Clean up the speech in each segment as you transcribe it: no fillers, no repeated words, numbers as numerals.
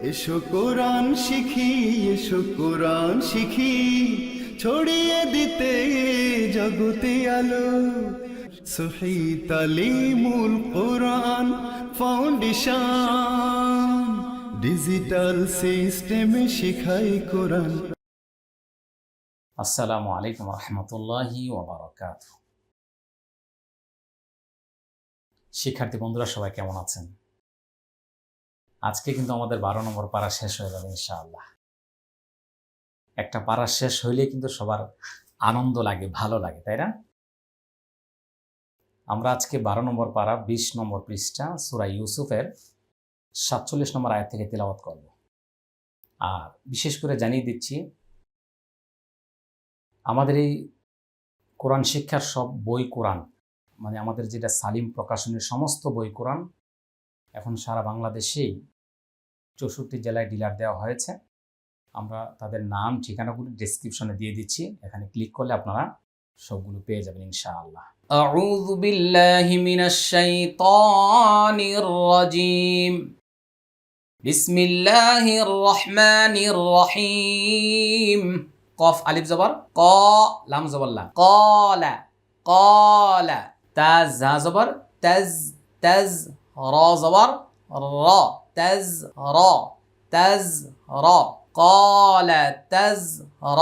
এসো কোরআন শিখি, এসো কোরআন শিখি, ছড়িয়ে দিতে জগতে আলো। সহি তালিমুল কোরআন ফাউন্ডেশন, ডিজিটাল সিস্টেমে শিখাই কোরআন। আসসালামু আলাইকুম রহমতুল্লাহি ওয়া বারাকাতুহু। শিক্ষার্থী বন্ধুরা সবাই কেমন আছেন? আজকে কিন্তু আমাদের 12 নম্বর পারা শেষ হয়ে যাবে ইনশাআল্লাহ। একটা পারা শেষ হইলে কিন্তু সবার আনন্দ লাগে, ভালো লাগে, তাই না? আমরা আজকে 12 নম্বর পারা 20 নম্বর পৃষ্ঠা সূরা ইউসুফের 47 নম্বর আয়াত থেকে তিলাওয়াত করব। আর বিশেষ করে জানিয়ে দিচ্ছি, আমাদের এই কোরআন শিক্ষার সব বই কোরআন, মানে আমাদের যেটা সালিম প্রকাশনের সমস্ত বই কোরআন এখন সারা বাংলাদেশেই 64 জেলায় ডিলার দেওয়া হয়েছে। আমরা তাদের নাম ঠিকানাগুলো ডেসক্রিপশনে দিয়ে দিচ্ছি, এখানে ক্লিক করলে আপনারা সবগুলো পেয়ে যাবেন ইনশাআল্লাহ। আউযু বিল্লাহি মিনাশ শাইতানির রাজিম। বিসমিল্লাহির রহমানির রহিম। কফ আলিফ জবর ক, লাম জবর লা, ক্বালা ক্বালা। তাজ জা জবর তাজ তাজ, র জবর র তাজ র তাজ র। ক্বালা তাজ র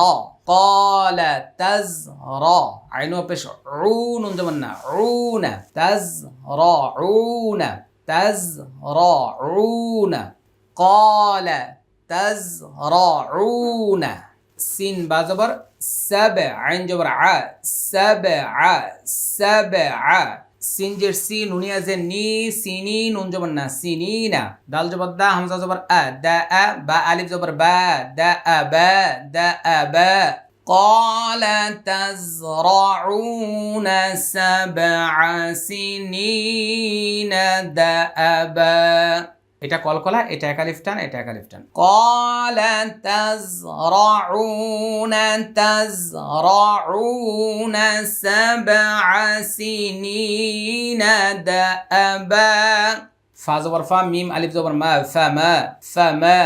ক্বালা তাজ র। আইনু পেশ উ, নুন জবর না, উনা তাজ র উনা তাজ র উনা। ক্বালা তাজ র উনা। সিন বা জবর সাব, আইন জবর আ, সাব আ সাব আ। সিনজের সি, নুনিয়া যে নি, সিনি, নুন জবর না, সিনিনা। দাল জবর দা, হামজা জবর আ, দা আ, বা আলিফ জবর বা, দা আ বা, দা আ বা। قال تزرعون 7 سنين دأبا। এটা কলকলা, এটা একালিফ টান, এটা একালিফ টান। قال تزرعون 7 سنين دأبا। ফা জবর ফা, মিম আলিফ জবর মা, ফামা ফামা।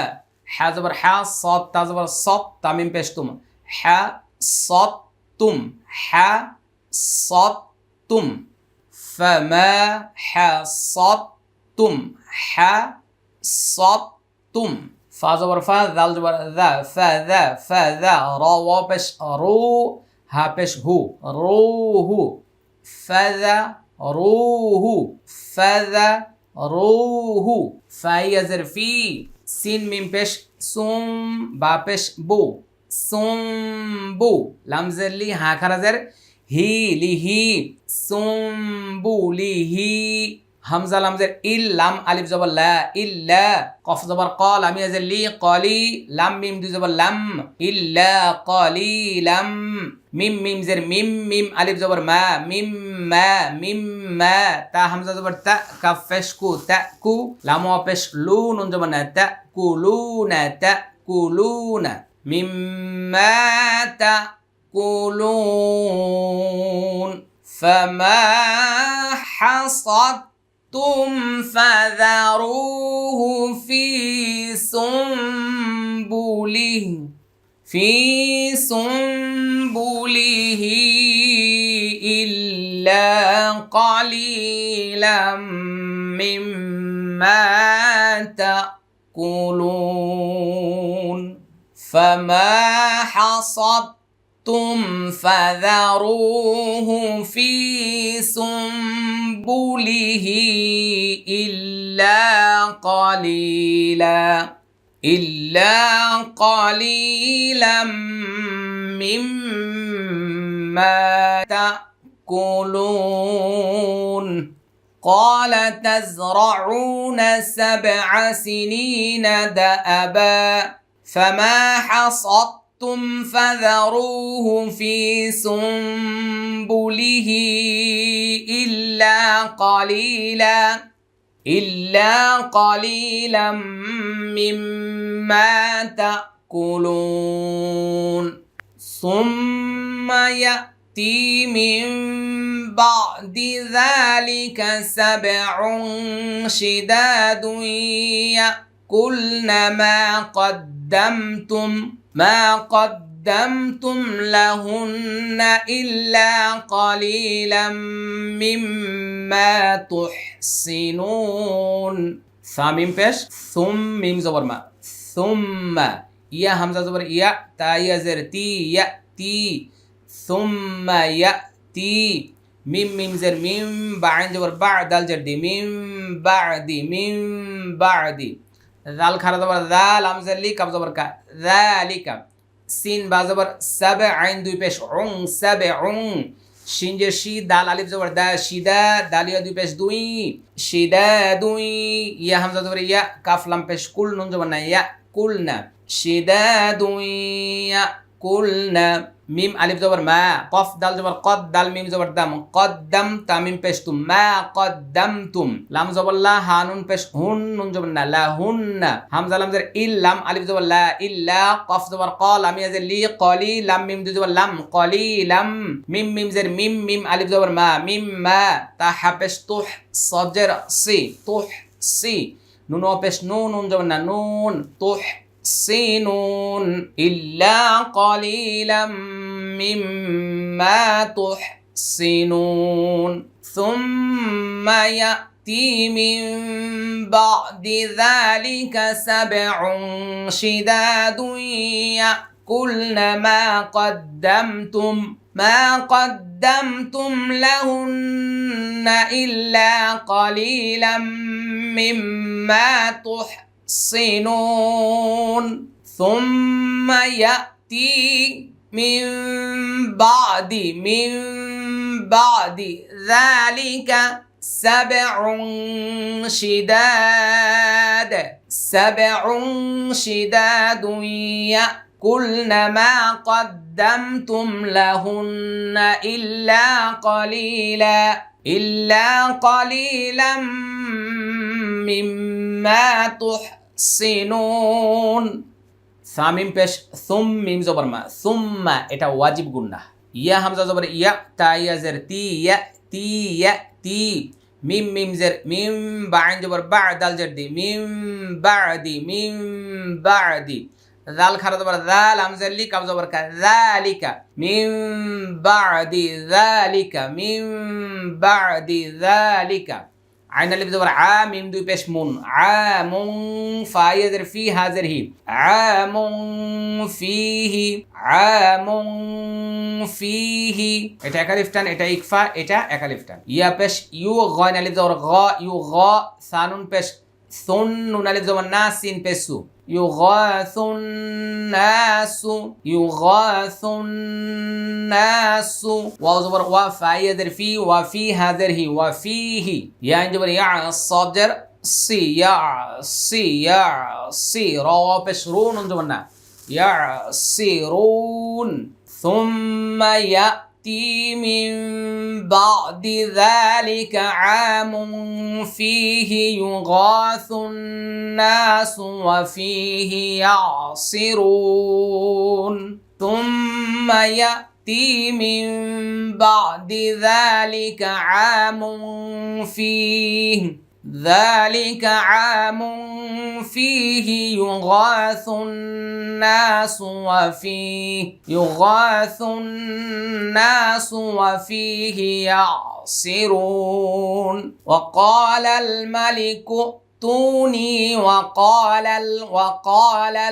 হা জবর হা, সদ তা জবর সদ, তামিম পেশ তুম, হা সদ তুম, হা সদ তুম। ফামা হা সদ তুম, হা সদ তুম। ফা জবর ফা, দাল জবর দা, ফা দা ফা দা। র ওয়া পেশ রু, হা পেশ হু, রুহু। ফাদা রুহু, ফাদা রুহু। ফাইয়াজের ফি, সিন মিম পেশ সুম, বা পেশ বু, সুমবু। লামজের লি, হা খারাজের হি, লিহি, সুমবু লিহি। হামজা লামজের ইল, লাম আলিফ জবর লা, ইল্লা। কফ জবর ক, লাম ইয়াজের লি, কলি, লাম মিম দুই জবর লাম, ইল্লা কলিলাম। মিম মিম জের মিম, মিম আলিফ জবর মা, মিম মা, মিম মা। তা হামজা জবর তা, কাফ পেশ কু, তা কু। লাম ওয়া পেশ লু, নুন জবর না, তা কুলুনা তা কুলুনা। মিম্মা তাকুলুন। ফামা হাসাদতুম ফাযারুহু ফি সুমবুলিহি ফি সুমবুলিহি ইল্লা কালিলাম মিম্মা তাকুলুন। فما حصدتم فذروه في سنبله إلا قليلا مما تأكلون. قال تزرعون 7 سنين دأبا فما حصدتم فذروه في سنبله إلا قليلا مما تأكلون. ثم يأتي من بعد ذلك 7 شداد يأكلن ما قدمتم لهن إلا قليلا مما تحسنون সামিম পেশ সুম মিম জবর মা সুম্মা ইয়া হামজা জবর ইয়া তা ইয়া জের তি ইয়া তি সুম্মা ইয়া তি মিম মিম জের মিম বা আইন জবর বা দাল জের দি মিম বাদি দাল খারা জবর দাল হামজা লি কাব জবর কা যালিকা সিন বা জবর সাব আইন দুই পেশ উং সাব উং শিন জের শি দাল আলিফ জবর দা শিদা দালিয়া দুই পেশ দুই শিদা দুই ইয়া হামজা জবর ইয়া কাফ লাম পেশ কুল নুন জবর না ইয়া কুলনা শিদা দুই ইয়া কুলনা মিম আলিফ জবর মা কফ দাল জবর কদ দাল মিম জবর দাম কদ্দাম তামিম পেশ তুম মা কদ্দামতুম লাম জবর লা হা নুন পেশ হুন নুন জবর না লা হুন্না হামজা লাম জের ইল লাম আলিফ জবর লা ইল্লা কফ জবর ক লাম ইয়া জের লি কলি লাম মিম দুই জবর লাম কলিলাম মিম মিম জের মিম আলিফ জবর মা মিম মা তা হা পেশ তুহ সদ জের সি নুন ও পেশ নুন জবর না নুন তুহ سنون إلا قليلا مما تحسنون ثم يأتي من بعد ذلك 7 شداد يأكلن ما قدمتم لهن إلا قليلا مما تحسنون ثم يأتي من بعد ذلك 7 شداد يأكلن ما قدمتم لهن إلا قليلا مما تحسنون সামিম পেশ সুম মিম জবর মা সুম্মা এটা ওয়াজিব গুন্নাহ ইয়া হামজা জবর ইয়া তা ইয়া জের তি ইয়া তি মিম মিম জের মিম বা আইন জবর বা দাল জের দি মিম বাদি দাল খারা জবর দাল হামজা লি কাব জবর কা যালিকা মিম বাদি যালিকা আইন আলিফ জবর আ মিম দুই পেশ মুন আমুন ফা ইয়াজের ফি হাজের হি আমুন ফিহি এটা একালিফ টান এটা ইকফা এটা একালিফ টান ইয়া পেশ ইউ গাইন আলিফ জবর গ ইউ গ সানুন পেশ সুন নুন আলিফ জবর না সিন পেশ সু ইউগাসুন নাসু ওয়াও জবর ওয়া ফা ইয়াজের ফি ওয়া ফি হাজের হি ওয়া ফিহি ইয়া আইন জবর ইয়া সাদ জের সি রা পেশ রু নুন জবর না يعصرون ثم يأتي من بعد ذلك عام فيه يغاث الناس وفيه يعصرون ثم يأتي من بعد ذلك عام فيه يغاث الناس وفيه يعصرون وقال الملك ائتوني وقال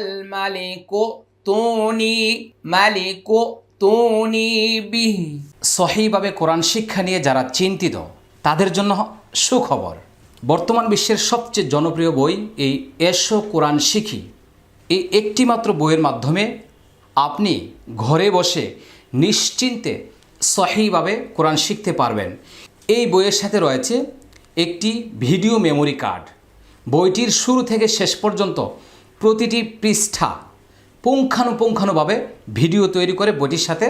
الملك ائتوني به সহিভাবে কোরআন শিক্ষা নিয়ে যারা চিন্তিত তাদের জন্য সুখবর। বর্তমান বিশ্বের সবচেয়ে জনপ্রিয় বই এই এসো কোরআন শিখি, এই একটি মাত্র বইয়ের মাধ্যমে আপনি ঘরে বসে নিশ্চিন্তে সহিভাবে কোরআন শিখতে পারবেন। এই বইয়ের সাথে রয়েছে একটি ভিডিও মেমোরি কার্ড। বইটির শুরু থেকে শেষ পর্যন্ত প্রতিটি পৃষ্ঠা পুঙ্খানুপুঙ্খানুভাবে ভিডিও তৈরি করে বইটির সাথে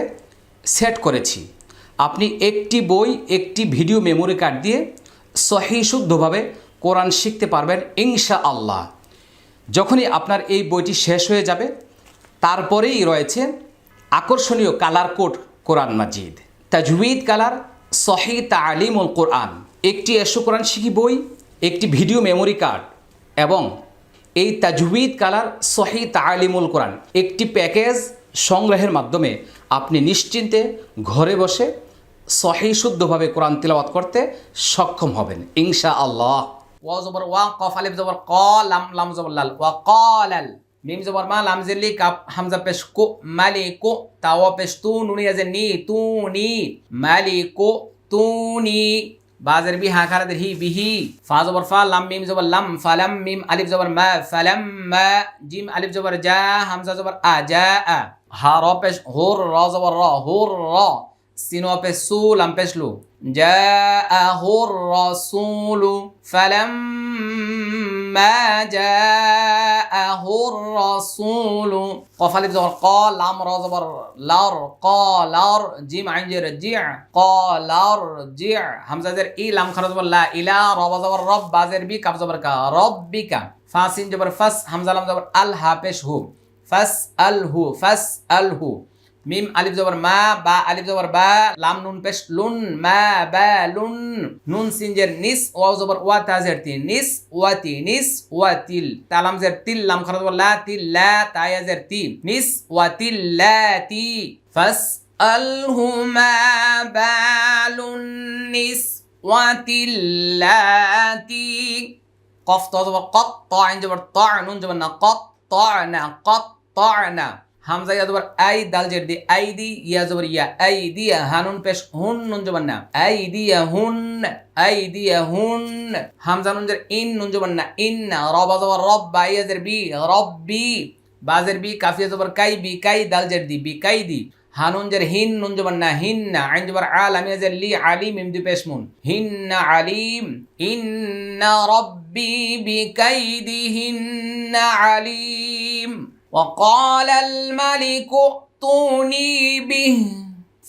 সেট করেছি। আপনি একটি বই একটি ভিডিও মেমোরি কার্ড দিয়ে সহি শুদ্ধভাবে কোরআন শিখতে পারবেন ইনশাআল্লাহ। যখনই আপনার এই বইটি শেষ হয়ে যাবে তারপরেই রয়েছে আকর্ষণীয় কালার কোড কোরআন মাজিদ, তাজউইদ কালার, সহি তালিমুল কোরআন, একটি এসো কোরআন শিখি বই, একটি ভিডিও মেমোরি কার্ড এবং এই তাজউইদ কালার সহি তালিমুল কোরআন একটি প্যাকেজ সংগ্রহের মাধ্যমে আপনি নিশ্চিন্তে ঘরে বসে সহি শুদ্ধভাবে কোরআন তিলাওয়াত করতে সক্ষম হবেন ইনশাআল্লাহ। ওয়া জবর ওয়া কফ আলিফ জবর ক লাম লাম জবর লাল ওয়া ক্বালাল মিম জবর মা লাম জেলি কাপ হামজা পেশ কো মালিকু তাওয়া পেশ তু নুনি আজে নি তুনি মালিকু তুনি বাজের বি হা খারাদের হি বিহি ফা জবর ফা লাম মিম জবর লাম ফালাম মিম আলিফ জবর মা ফালাম মা জিম আলিফ জবর জা হামজা জবর আ জা আ হা র পেশ হুর র জবর র হুর র সিনো পেশ সু লাম পেশ লু জাআহুর রাসূলু ফালাম্মা জাআহুর রাসূলু কফ আলিফ জবর ক লাম র জবর লার ক্বালার জিম আইন জের জি ক্বালার জি হামজা জের ই লাম খারা জবর লা ইলা র জবর রব বাজের বি কাব জবর কা রব্বিকা ফা সিন জবর ফাস হামজা লাম জবর আল হা পেশ হু ফাস আল হু মিম আলিফ জবর মা বা আলিফ জবর বা লাম নুন পেশ লুন মা বা লুন নুন সিনজের নিস ওয়া জবর ওয়া তাজের তি নিস ওয়াতিল তালাম জের তিল লাম খারা জবর লা তিল লা তায়াজের তি নিস ওয়াতিল লাতি ফাসআলহুমা বালুন নিস ওয়াতিল লাতি কফ ত জবর কত ত আইন জবর ত নুন জবর না কত না হামজা ইয়া জবর আই দাল জের দি আইদি ইয়া জবর ইয়া আইদি হানুন পেশ হুন নুন জবর না আইদি হুন হামজা নুন জের ইন নুন জবর না ইন্না রব জবর রব বা ইয়া জের বি রব্বি বাজের বি কাফিয়া জবর কাই বি কাই দাল জের দি বি কাই দি হানুন জের হিন নুন জবর না হিন্না আইন জবর আলাম ইয়া জের লি আলিম মিম দি পেশ মুন হিন্না আলিম ইন্না রব্বি বিকাইদিহিন্না আলিম وقال الملك ائتوني به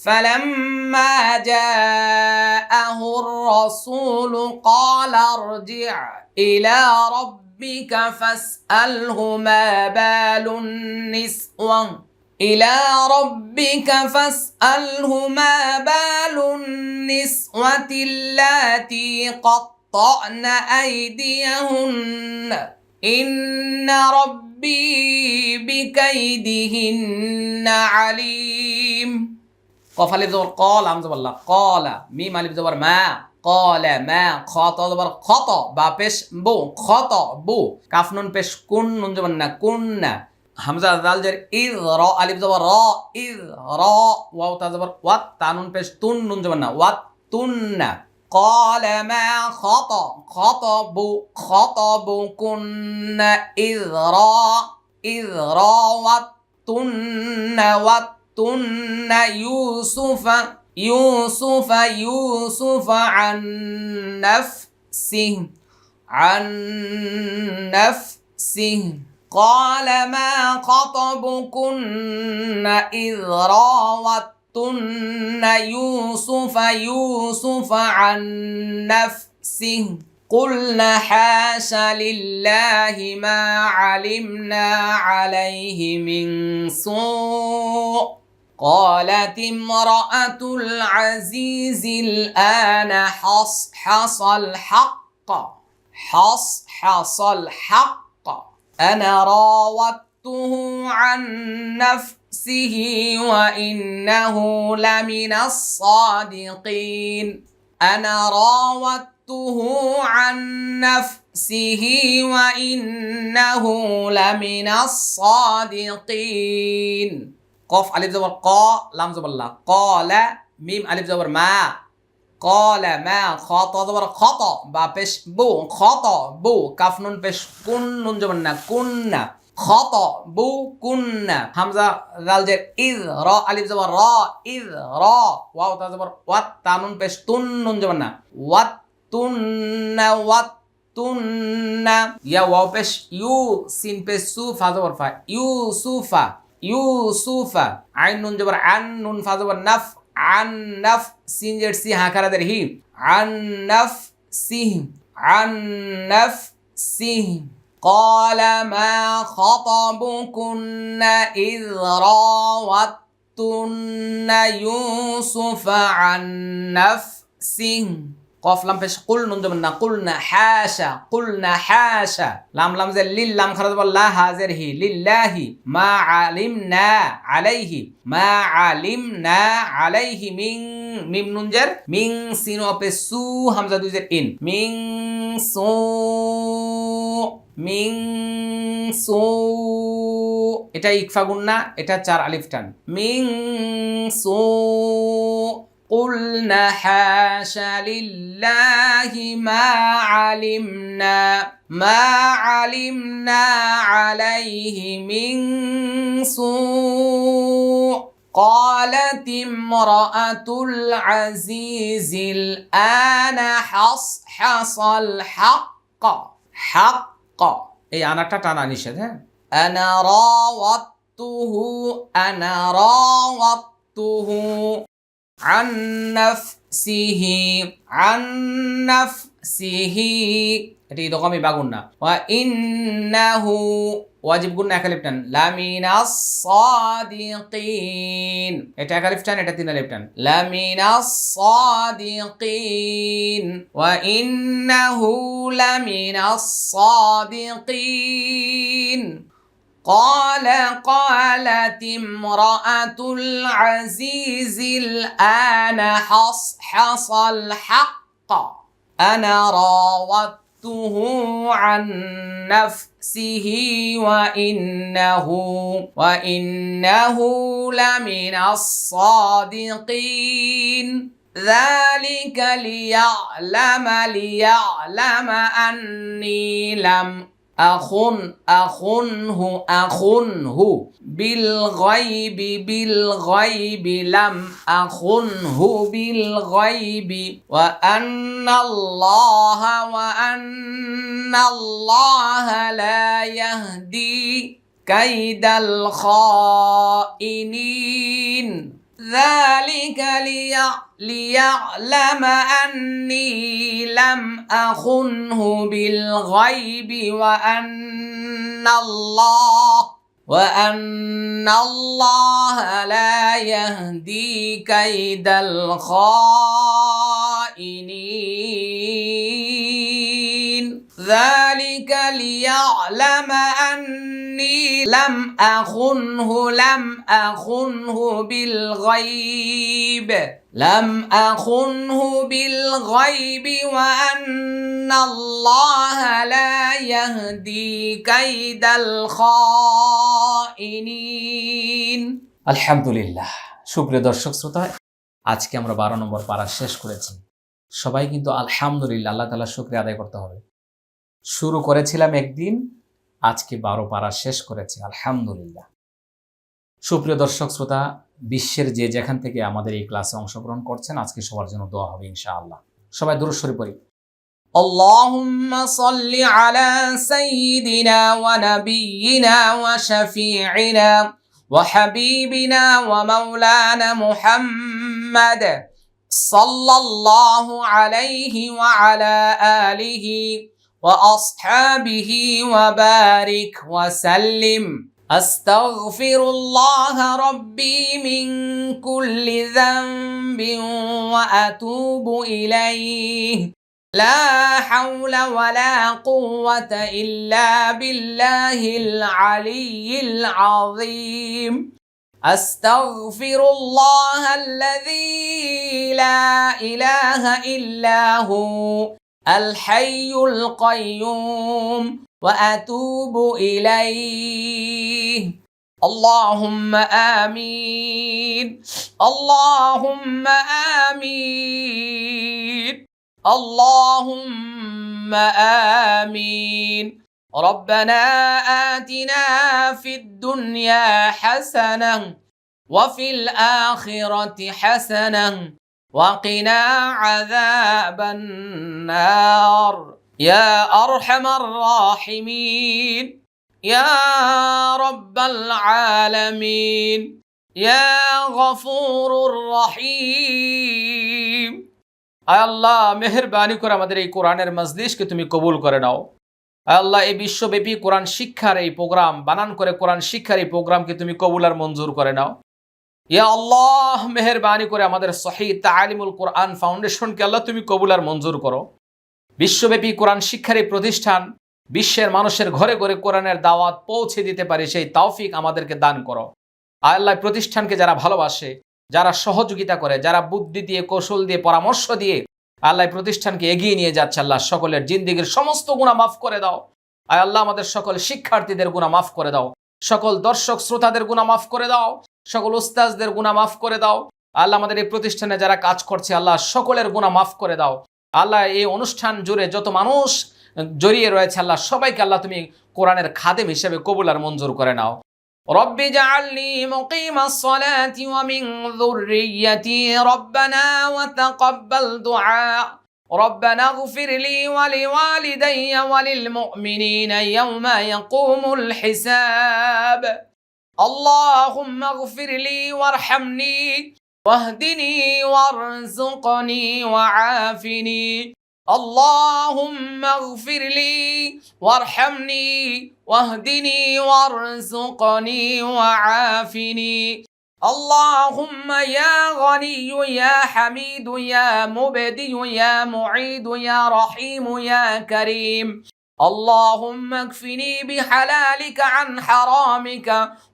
فلما جاءه الرسول قال ارجع إلى ربك فاسأله ما بال النسوة إلى ربك فاسأله ما بال النسوة اللاتي قطعن أيديهن إن ربي بكيدهن عليم قف ألف زبر قال هم زبر الله قال ميم ألف زبر ما قال ما خطأ زبر خطأ با পেশ বো خطأ বো কাফ নুন পেশ কুন নুন জবর না কুন্না হামজা দাল জের ইজ র আলিফ জবর র ইজ র ওয়াও তা জবর ওয়াত তা নুন পেশ তুন নুন জবর না ওয়াত তুন্না قال ما خطبكن إذ راوتن يوسف عن نفسه قال ما خطبكن إذ راوتن يوسف عن نفسه قلنا حاش لله ما علمنا عليه من سوء قالت امرأة العزيز الآن حصحص الحق أنا راودته عن نفسه وإنه لمن الصادقين أنا راودته عن نفسه وإنه لمن الصادقين قف ألف زبر قا لام زبر لا قال ميم ألف زبر ما قال ما خطأ زبر خطأ با পেশ বো خطأ বো কাফ নুন পেশ কুন নুন জবর না কুন্না خطأ বো কুন্না হামজা দাল জের ইজ র আলিফ জবর র ইজ র ওয়াও তা জবর ওয়াত তা নুন পেশ তুন নুন জবর না ওয়াত তুন্না ইয়া ওয়াও পেশ ইউ সিন পেশ সু ফা জবর ফা ইউসুফা আইন নুন জবর আন নুন ফা জবর নাফ عن نفسي هكذا درهي عن نفسه قال ما خطبكن إذ راوتن يوسف عن نفسه কফ লাম পেশ কুল নুন জবর না, কুলনা হাশা, কুলনা হাশা। লাম লাম জের লিল, লাম খারা জবর লা, হাজের হি, লিল্লাহি। মা আলিমনা আলাইহি, মা আলিমনা আলাইহি মিন, মিম নুন জের মিন, সিন ও পেশ সু, হামজা দুই জের ইন, মিন সু, মিন সু। এটা ইকফা গুন্না, এটা 4 আলিফ টান। মিন সু। قلنا حاشا لله ما علمنا عليه من سوء قالت امرأة العزيز الآن حصحص الحق حق এই আনাটা টানা নিষেধ। হ্যাঁ, أنا راودته عن نفسه এটি দগমি বাগুন না। ওয়া ইন্নাহু ওয়াজিব গুন্না এক আলিফ টান, লামিনাস সাদিকিন, এটা এক আলিফ টান, এটা 3 আলিফ টান, লামিনাস সাদিকিন, ওয়া ইন্নাহু লামিনাস সাদিকিন। قالت امرأة العزيز الآن حصحص الحق أنا راودته عن نفسه وإنه لمن الصادقين ذلك ليعلم أني لم أخنه بالغيب لم أخنه بالغيب وأن الله لا يهدي كيد الخائنين ذلك ليعلم أني لم أخنه بالغيب وأن الله لا يهدي كيد الخائنين ذلك ليعلم أني لم أخنه بالغيب وأن الله لا يهدي كيد الخائنين। আলহামদুলিল্লাহ। সুপ্রিয় দর্শক শ্রোতা, আজকে আমরা 12 নম্বর পারা শেষ করেছি। সবাই কিন্তু আলহামদুলিল্লাহ, আল্লাহ তাআলার শুকরিয়া আদায় করতে হবে। শুরু করেছিলাম একদিন, আজকে 12 পারা শেষ করেছি, আলহামদুলিল্লাহ। সুপ্রিয় দর্শক শ্রোতা, বিশ্বের যে যেখান থেকে আমাদের এই ক্লাসে অংশগ্রহণ করছেন, আজকে সবার জন্য দোয়া হবে ইনশাআল্লাহ। সবাই দুরূদ শরীফ পড়ি। اللهم صل على سيدنا ونبينا وشفيعنا وحبيبنا ومولانا محمد صلى الله عليه وعلى آله وأصحابه وبارك وسلم أستغفر الله ربي من كل ذنب وأتوب إليه لا حول ولا قوة إلا بالله العلي العظيم أستغفر الله الذي لا إله إلا هو الحي القيوم وأتوب إليه اللهم آمين اللهم آمين اللهم آمين ربنا آتنا في الدنيا حسنة وفي الآخرة حسنة وقنا عذاب النار يا أرحم الراحمين يا رب العالمين يا غفور الرحيم আয় আল্লাহ, মেহেরবানি করে আমাদের এই কোরআনের মজলিসকে তুমি কবুল করে নাও। আয় আল্লাহ, এই বিশ্বব্যাপী কোরআন শিক্ষার এই প্রোগ্রাম, বানান করে কোরআন শিক্ষার এই প্রোগ্রামকে তুমি কবুল আর মঞ্জুর করে নাও। ইয়া আল্লাহ, মেহেরবানি করে আমাদের সহিহ তালিমুল কোরআন ফাউন্ডেশনকে আল্লাহ তুমি কবুল আর মঞ্জুর করো। বিশ্বব্যাপী কোরআন শিক্ষার এই প্রতিষ্ঠান বিশ্বের মানুষের ঘরে ঘরে কোরআনের দাওয়াত পৌঁছে দিতে পারে সেই তৌফিক আমাদেরকে দান করো। আল্লাহ প্রতিষ্ঠানকে যারা ভালোবাসে, যারা সহযোগিতা করে, যারা বুদ্ধি দিয়ে, কৌশল দিয়ে, পরামর্শ দিয়ে আল্লাহ প্রতিষ্ঠানকে এগিয়ে নিয়ে যাচ্ছে, আল্লাহ সকলের জিন্দেগীর সমস্ত গুনাহ মাফ করে দাও। আয় আল্লাহ আমাদের সকল শিক্ষার্থীদের গুনাহ মাফ করে দাও, সকল দর্শক শ্রোতাদের গুনাহ মাফ করে দাও, সকল উস্তাজদের গুনাহ মাফ করে দাও। আল্লাহ আমাদের এই প্রতিষ্ঠানে যারা কাজ করছে আল্লাহ সকলের গুনাহ মাফ করে দাও। আল্লাহ এই অনুষ্ঠান জুড়ে যত মানুষ জড়িয়ে রয়েছে আল্লাহ সবাইকে আল্লাহ তুমি কোরআনের খাদেম হিসেবে কবুল আর মঞ্জুর করে নাও। রব্বি জাআলনি মুকিমাস সালাতি ওয়া মিন যুররিয়্যাতি রব্বানা ওয়া তাকাব্বাল দুআ রব্বানা ইগফির লি ওয়া লিওয়ালিদাইয়া ওয়া লিল মুমিনিনা ইয়াওমা ইয়াকুমুল হিসাব। اللهم اغفر لي وارحمني واهدني وارزقني وعافني. اللهم اغفر لي وارحمني واهدني وارزقني وعافني. اللهم يا غني يا حميد يا مبدي يا معيد يا رحيم يا كريم. اللهم اكفني بحلالك عن حرامك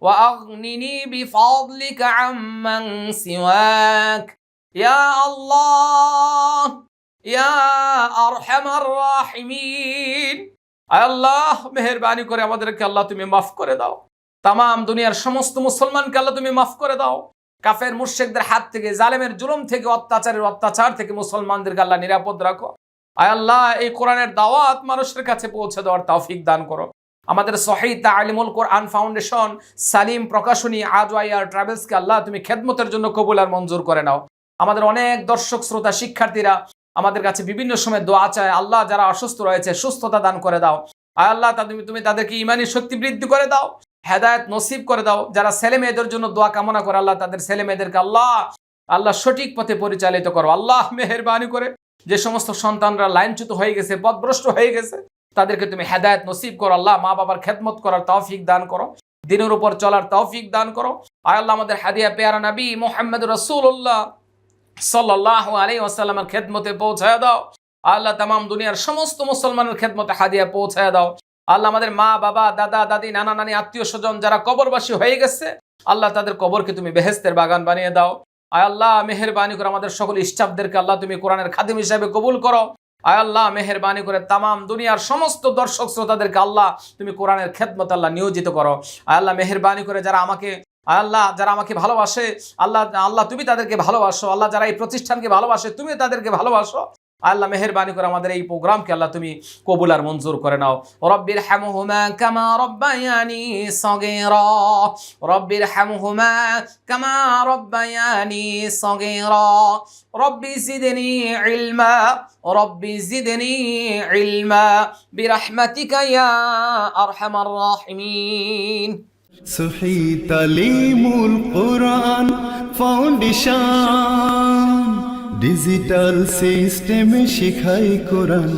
وأغنني بفضلك عمن سواك يا الله يا أرحم الراحمين. আল্লাহ মেহেরবানি করে আমাদেরকে আল্লাহ তুমি মাফ করে দাও। তামাম দুনিয়ার সমস্ত মুসলমানকে আল্লাহ তুমি মাফ করে দাও। কাফের মুশরিকদের হাত থেকে, জালেমের জুলুম থেকে, অত্যাচার থেকে মুসলমানদেরকে আল্লাহ নিরাপদ রাখো। আয় আল্লাহ এই কোরআনের দাওয়াত মানুষের কাছে পৌঁছে দেওয়ার তৌফিক দান করো। আমাদের সহিহ তালিমুল কোরআন ফাউন্ডেশন, সালিম প্রকাশনী, আজওয়াইয়ার ট্রাভেলসকে আল্লাহ তুমি খেদমতের জন্য কবুল আর মঞ্জুর করে নাও। আমাদের অনেক দর্শক শ্রোতা শিক্ষার্থীরা আমাদের কাছে বিভিন্ন সময় দোয়া চায়, আল্লাহ যারা অসুস্থ রয়েছে সুস্থতা দান করে দাও। আয় আল্লাহ তুমি তাদেরকে ঈমানি শক্তি বৃদ্ধি করে দাও, হেদায়েত নসিব করে দাও। যারা ছেলে মেয়েদের জন্য দোয়া কামনা করে আল্লাহ তাদের ছেলে মেয়েদেরকে আল্লাহ সঠিক পথে পরিচালিত করো। আল্লাহ মেহেরবানি করে যে সমস্ত সন্তানরা লাইনচ্যুত হয়ে গেছে, পথভ্রষ্ট হয়ে গেছে, তাদেরকে তুমি হেদায়েত নসিব করো। আল্লাহ মা বাবার খেদমত করার তৌফিক দান করো, দিনের উপর চলার তৌফিক দান করো। আয় আল্লাহ আমাদের হাদিয়া পেয়ারা নবী মুহাম্মদ রাসূলুল্লাহ সাল্লাল্লাহু আলাইহি ওয়াসাল্লামের খেদমতে পৌঁছায় দাও। আল্লাহ তামাম দুনিয়ার সমস্ত মুসলমানের খেদমতে হাদিয়া পৌঁছায় দাও। আল্লাহ আমাদের মা বাবা, দাদা দাদি, নানা নানি, আত্মীয় স্বজন যারা কবরবাসী হয়ে গেছে আল্লাহ তাদের কবরকে তুমি বেহেশতের বাগান বানিয়ে দাও। আয় আল্লাহ মেহেরবানি করে আমাদের সকল স্টাফদেরকে আল্লাহ তুমি কোরআনের খাদিম হিসেবে কবুল করো। আয় আল্লাহ মেহেরবানি করে তামাম দুনিয়ার সমস্ত দর্শক শ্রোতাদেরকে আল্লাহ তুমি কোরআনের খেদমত আল্লাহ নিয়োজিত করো। আয় আল্লাহ মেহেরবানি করে যারা আমাকে ভালোবাসে আল্লাহ তুমি তাদেরকে ভালোবাসো। আল্লাহ যারা এই প্রতিষ্ঠানকে ভালোবাসে তুমি তাদেরকে ভালোবাসো। আল্লাহ মেহেরবানি করে আমাদের এই প্রোগ্রামকে আল্লাহ তুমি কবুল আর মঞ্জুর করে নাও। রব্বির হামহুমা কামা রব্বায়ানি সগীরা, রব্বির হামহুমা কামা রব্বায়ানি সগীরা, রব্বি জিদনি ইলমা, রব্বি জিদনি ইলমা বিরহমাতিকা ইয়া আরহামার রাহিমিন। সহিহ তালিমুল কোরআন ফাউন্ডেশন ডিজিটাল সিস্টেমে শিখায় কোরআন।